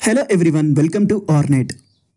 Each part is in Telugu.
హలో ఎవ్రీవన్, వెల్కమ్ టు ఆర్నెట్.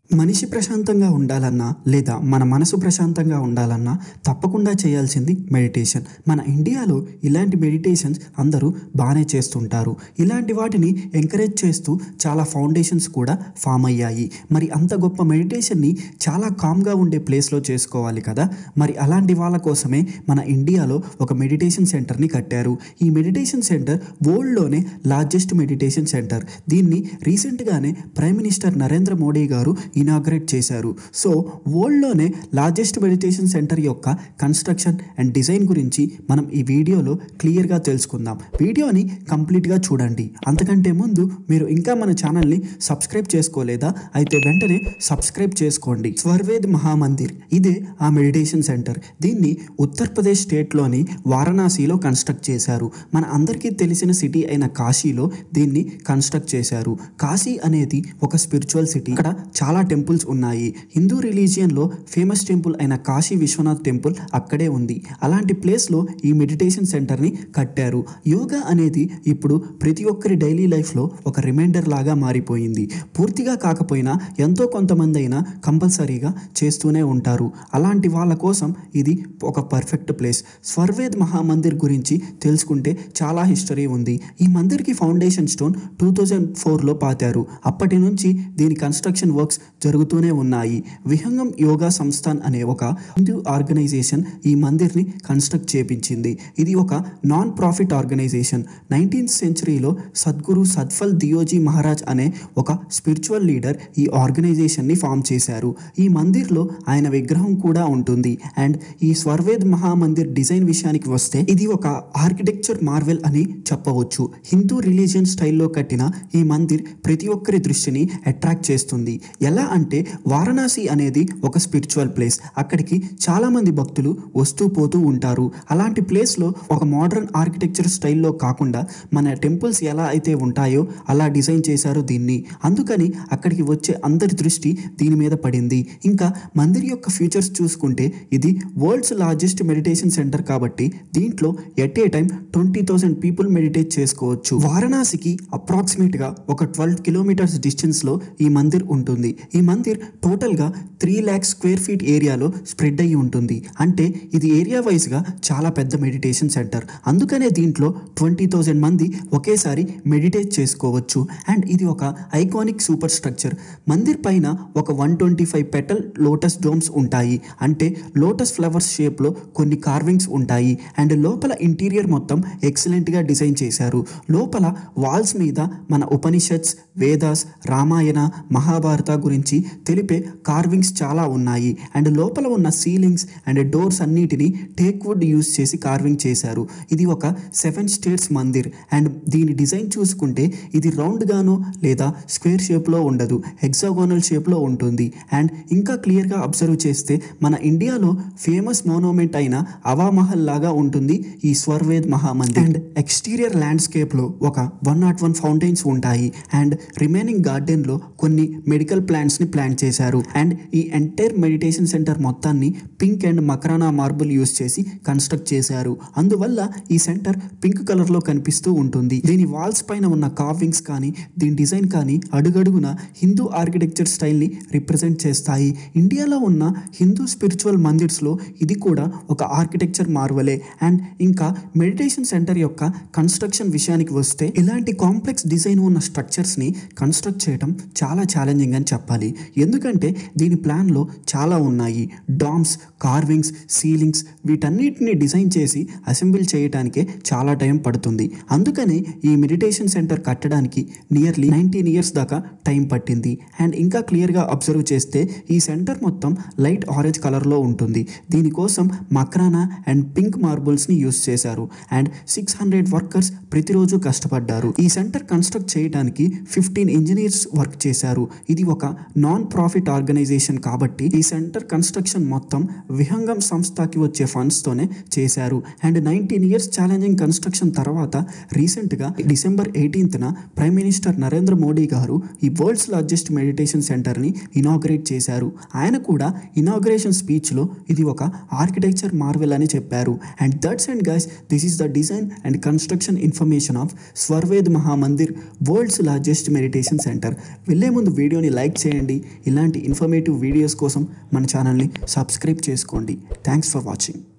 మనిషి ప్రశాంతంగా ఉండాలన్నా లేదా మన మనసు ప్రశాంతంగా ఉండాలన్నా తప్పకుండా చేయాల్సింది మెడిటేషన్. మన ఇండియాలో ఇలాంటి మెడిటేషన్స్ అందరూ బాగానే చేస్తుంటారు. ఇలాంటి వాటిని ఎంకరేజ్ చేస్తూ చాలా ఫౌండేషన్స్ కూడా ఫామ్ అయ్యాయి. మరి అంత గొప్ప మెడిటేషన్ని చాలా కామ్గా ఉండే ప్లేస్లో చేసుకోవాలి కదా. మరి అలాంటి వాళ్ళ కోసమే మన ఇండియాలో ఒక మెడిటేషన్ సెంటర్ని కట్టారు. ఈ మెడిటేషన్ సెంటర్ వరల్డ్లోనే లార్జెస్ట్ మెడిటేషన్ సెంటర్. దీన్ని రీసెంట్గానే ప్రైమ్ మినిస్టర్ నరేంద్ర మోడీ గారు ఇనాగ్రేట్ చేశారు. సో వరల్డ్లోనే లార్జెస్ట్ మెడిటేషన్ సెంటర్ యొక్క కన్స్ట్రక్షన్ అండ్ డిజైన్ గురించి మనం ఈ వీడియోలో క్లియర్గా తెలుసుకుందాం. వీడియోని కంప్లీట్గా చూడండి. అంతకంటే ముందు మీరు ఇంకా మన ఛానల్ని సబ్స్క్రైబ్ చేసుకోలేదా? అయితే వెంటనే సబ్స్క్రైబ్ చేసుకోండి. స్వర్వేద్ మహామందిర్ ఇదే ఆ మెడిటేషన్ సెంటర్. దీన్ని ఉత్తరప్రదేశ్ స్టేట్లోని వారణాసిలో కన్స్ట్రక్ట్ చేశారు. మన అందరికీ తెలిసిన సిటీ అయిన కాశీలో దీన్ని కన్స్ట్రక్ట్ చేశారు. కాశీ అనేది ఒక స్పిరిచువల్ సిటీ. ఇక్కడ చాలా టెంపుల్స్ ఉన్నాయి. హిందూ రిలీజియన్లో ఫేమస్ టెంపుల్ అయిన కాశీ విశ్వనాథ్ టెంపుల్ అక్కడే ఉంది. అలాంటి ప్లేస్లో ఈ మెడిటేషన్ సెంటర్ని కట్టారు. యోగా అనేది ఇప్పుడు ప్రతి ఒక్కరి డైలీ లైఫ్లో ఒక రిమైండర్ లాగా మారిపోయింది. పూర్తిగా కాకపోయినా ఎంతో కొంతమంది అయినా కంపల్సరీగా చేస్తూనే ఉంటారు. అలాంటి వాళ్ళ కోసం ఇది ఒక పర్ఫెక్ట్ ప్లేస్. స్వర్వేద్ మహామందిర్ గురించి తెలుసుకుంటే చాలా హిస్టరీ ఉంది. ఈ మందిర్కి ఫౌండేషన్ స్టోన్ 2004లో పాతారు. అప్పటి నుంచి దీని కన్స్ట్రక్షన్ వర్క్స్ జరుగుతూనే ఉన్నాయి. విహంగం యోగా సంస్థాన్ అనే ఒక హిందూ ఆర్గనైజేషన్ ఈ మందిర్ని కన్స్ట్రక్ట్ చేపించింది. ఇది ఒక నాన్ ప్రాఫిట్ ఆర్గనైజేషన్. 19th సెంచరీలో సద్గురు సద్ఫల్ దియోజీ మహారాజ్ అనే ఒక స్పిరిచువల్ లీడర్ ఈ ఆర్గనైజేషన్ని ఫామ్ చేశారు. ఈ మందిర్లో ఆయన విగ్రహం కూడా ఉంటుంది. అండ్ ఈ స్వర్వేద్ మహామందిర్ డిజైన్ విషయానికి వస్తే ఇది ఒక ఆర్కిటెక్చర్ మార్వెల్ అని చెప్పవచ్చు. హిందూ రిలీజియన్ స్టైల్లో కట్టిన ఈ మందిర్ ప్రతి ఒక్కరి దృష్టిని అట్రాక్ట్ చేస్తుంది. ఎలా అంటే వారణాసి అనేది ఒక స్పిరిచువల్ ప్లేస్. అక్కడికి చాలామంది భక్తులు వస్తూ పోతూ ఉంటారు. అలాంటి ప్లేస్లో ఒక మోడర్న్ ఆర్కిటెక్చర్ స్టైల్లో కాకుండా మన టెంపుల్స్ ఎలా అయితే ఉంటాయో అలా డిజైన్ చేశారు దీన్ని. అందుకని అక్కడికి వచ్చే అందరి దృష్టి దీని మీద పడింది. ఇంకా మందిర్ యొక్క ఫీచర్స్ చూసుకుంటే ఇది వరల్డ్స్ లార్జెస్ట్ మెడిటేషన్ సెంటర్ కాబట్టి దీంట్లో at a time 20,000 people meditate చేసుకోవచ్చు. వారణాసికి అప్రాక్సిమేట్గా ఒక 12 కిలోమీటర్స్ డిస్టెన్స్లో ఈ మందిర్ ఉంటుంది. ఈ మందిర్ టోటల్గా 3 lakhs స్క్వేర్ ఫీట్ ఏరియాలో స్ప్రెడ్ అయ్యి ఉంటుంది. అంటే ఇది ఏరియా వైజ్గా చాలా పెద్ద మెడిటేషన్ సెంటర్. అందుకనే దీంట్లో 20,000 మంది ఒకేసారి మెడిటేట్ చేసుకోవచ్చు. అండ్ ఇది ఒక ఐకానిక్ సూపర్ స్ట్రక్చర్. మందిర్ పైన ఒక 125 పెటల్ లోటస్ డోమ్స్ ఉంటాయి. అంటే లోటస్ ఫ్లవర్స్ షేప్లో కొన్ని కార్వింగ్స్ ఉంటాయి. అండ్ లోపల ఇంటీరియర్ మొత్తం ఎక్సలెంట్గా డిజైన్ చేశారు. లోపల వాల్స్ మీద మన ఉపనిషత్స్, వేదాస్, రామాయణ, మహాభారత గురించి తెలిపే కార్వింగ్స్ చాలా ఉన్నాయి. అండ్ లోపల ఉన్న సీలింగ్స్ అండ్ డోర్స్ అన్నిటిని టేక్ వుడ్ యూస్ చేసి కార్వింగ్ చేశారు. ఇది ఒక 7 స్టేట్స్ మందిర్. అండ్ దీని డిజైన్ చూసుకుంటే ఇది రౌండ్గానో లేదా స్క్వేర్ షేప్లో ఉండదు, హెక్సాగోనల్ షేప్లో ఉంటుంది. అండ్ ఇంకా క్లియర్గా అబ్జర్వ్ చేస్తే మన ఇండియాలో ఫేమస్ మోనోమెంట్ అయిన అవామహల్ లాగా ఉంటుంది ఈ స్వర్వేద్ మహామందిర్. అండ్ ఎక్స్టీరియర్ ల్యాండ్స్కేప్లో ఒక 101 ఫౌంటైన్స్ ఉంటాయి. అండ్ రిమైనింగ్ గార్డెన్లో కొన్ని మెడికల్ ప్లాంట్స్ని ప్లాంట్ చేశారు. అండ్ ఈ ఎంటైర్ మెడిటేషన్ సెంటర్ మొత్తాన్ని పింక్ అండ్ మకరానా మార్బుల్ యూస్ చేసి కన్స్ట్రక్ట్ చేశారు. అందువల్ల ఈ సెంటర్ పింక్ కలర్లో కనిపిస్తూ ఉంటుంది. దీని వాల్స్ పైన ఉన్న కార్వింగ్స్ కానీ దీని డిజైన్ కానీ అడుగడుగున హిందూ ఆర్కిటెక్చర్ స్టైల్ని రిప్రజెంట్ చేస్తాయి. ఇండియాలో ఉన్న హిందూ స్పిరిచువల్ మందిర్స్లో ఇది కూడా ఒక ఆర్కిటెక్చర్ మార్వలే. అండ్ ఇంకా మెడిటేషన్ సెంటర్ యొక్క కన్స్ట్రక్షన్ విషయానికి వస్తే ఇలాంటి కాంప్లెక్స్ డిజైన్ ఉన్న స్ట్రక్చర్స్ని కన్స్ట్రక్ట్ చేయడం చాలా ఛాలెంజింగ్ అని చెప్పాలి. ఎందుకంటే దీని ప్లాన్లో చాలా ఉన్నాయి. డామ్స్, కార్వింగ్స్, సీలింగ్స్ వీటన్నిటిని డిజైన్ చేసి అసెంబుల్ చేయడానికే చాలా టైం పడుతుంది. అందుకనే ఈ మెడిటేషన్ సెంటర్ కట్టడానికి నియర్లీ 19 years దాకా టైం పట్టింది. అండ్ ఇంకా క్లియర్గా అబ్జర్వ్ చేస్తే ఈ సెంటర్ మొత్తం లైట్ ఆరెంజ్ కలర్లో ఉంటుంది. దీనికోసం మక్రానా అండ్ పింక్ మార్బుల్స్ని యూస్ చేశారు. అండ్ 600 వర్కర్స్ ప్రతిరోజు కష్టపడ్డారు. ఈ సెంటర్ కన్స్ట్రక్ట్ చేయడానికి 15 ఇంజనీర్స్ వర్క్ చేశారు. ఇది ఒక నాన్ ప్రాఫిట్ ఆర్గనైజేషన్ కాబట్టి ఈ సెంటర్ కన్స్ట్రక్షన్ మొత్తం విహంగం సంస్థకి వచ్చే ఫండ్స్తోనే చేశారు. అండ్ 19 ఇయర్స్ ఛాలెంజింగ్ కన్స్ట్రక్షన్ తర్వాత రీసెంట్గా December 18న ప్రైమ్ మినిస్టర్ నరేంద్ర మోడీ గారు ఈ వరల్డ్స్ లార్జెస్ట్ మెడిటేషన్ సెంటర్ని ఇనాగ్రేట్ చేశారు. ఆయన కూడా ఇనాగ్రేషన్ స్పీచ్లో ఇది ఒక ఆర్కిటెక్చర్ మార్వెల్ అని చెప్పారు. And that's and guys, this is the design and construction information of Swarved Mahamandir world's largest meditation centre. వెళ్ళే ముందు వీడియోని లైక్ చేయండి. ఇలాంటి ఇన్ఫర్మేటివ్ వీడియోస్ కోసం మన ఛానల్ని సబ్స్క్రైబ్ చేసుకోండి. Thanks for watching.